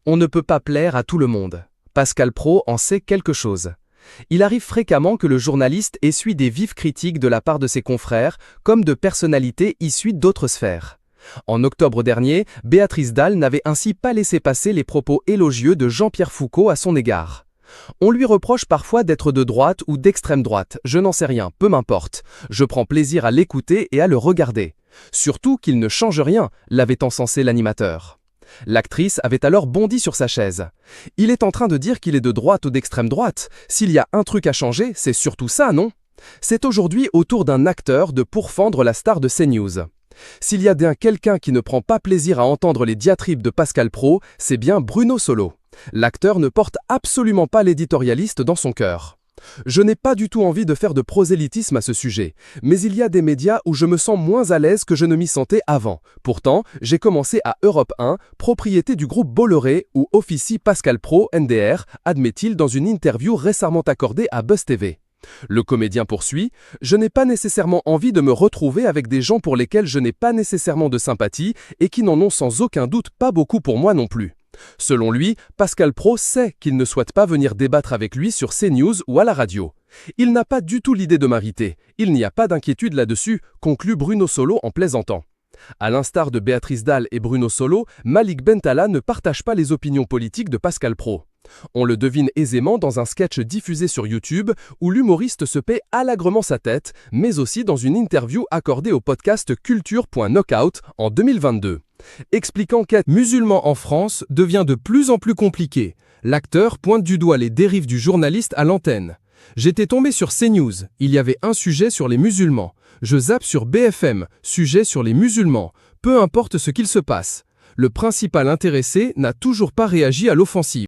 On ne peut pas plaire à tout le monde. Pascal Praud en sait quelque chose. Il arrive fréquemment que le journaliste essuie des vives critiques de la part de ses confrères, comme de personnalités issues d'autres sphères. En octobre dernier, Béatrice Dalle n'avait ainsi pas laissé passer les propos élogieux de Jean-Pierre Foucault à son égard. On lui reproche parfois d'être de droite ou d'extrême droite, je n'en sais rien, peu m'importe. Je prends plaisir à l'écouter et à le regarder. Surtout qu'il ne change rien, l'avait encensé l'animateur. L'actrice avait alors bondi sur sa chaise. Il est en train de dire qu'il est de droite ou d'extrême droite. S'il y a un truc à changer, c'est surtout ça, non? C'est aujourd'hui au tour d'un acteur de pourfendre la star de CNews. S'il y a bien quelqu'un qui ne prend pas plaisir à entendre les diatribes de Pascal Praud, c'est bien Bruno Solo. L'acteur ne porte absolument pas l'éditorialiste dans son cœur. Je n'ai pas du tout envie de faire de prosélytisme à ce sujet, mais il y a des médias où je me sens moins à l'aise que je ne m'y sentais avant. Pourtant, j'ai commencé à Europe 1, propriété du groupe Bolloré, où officie Pascal Praud, NDR, admet-il dans une interview récemment accordée à Buzz TV. Le comédien poursuit « Je n'ai pas nécessairement envie de me retrouver avec des gens pour lesquels je n'ai pas nécessairement de sympathie et qui n'en ont sans aucun doute pas beaucoup pour moi non plus. » Selon lui, Pascal Praud sait qu'il ne souhaite pas venir débattre avec lui sur CNews ou à la radio. Il n'a pas du tout l'idée de m'inviter. Il n'y a pas d'inquiétude là-dessus, conclut Bruno Solo en plaisantant. À l'instar de Béatrice Dalle et Bruno Solo, Malik Bentala ne partage pas les opinions politiques de Pascal Praud. On le devine aisément dans un sketch diffusé sur YouTube où l'humoriste se paie allègrement sa tête, mais aussi dans une interview accordée au podcast Culture.Knockout en 2022. Expliquant qu'être musulman en France devient de plus en plus compliqué, l'acteur pointe du doigt les dérives du journaliste à l'antenne. J'étais tombé sur CNews, il y avait un sujet sur les musulmans. Je zappe sur BFM, sujet sur les musulmans. Peu importe ce qu'il se passe. Le principal intéressé n'a toujours pas réagi à l'offensive.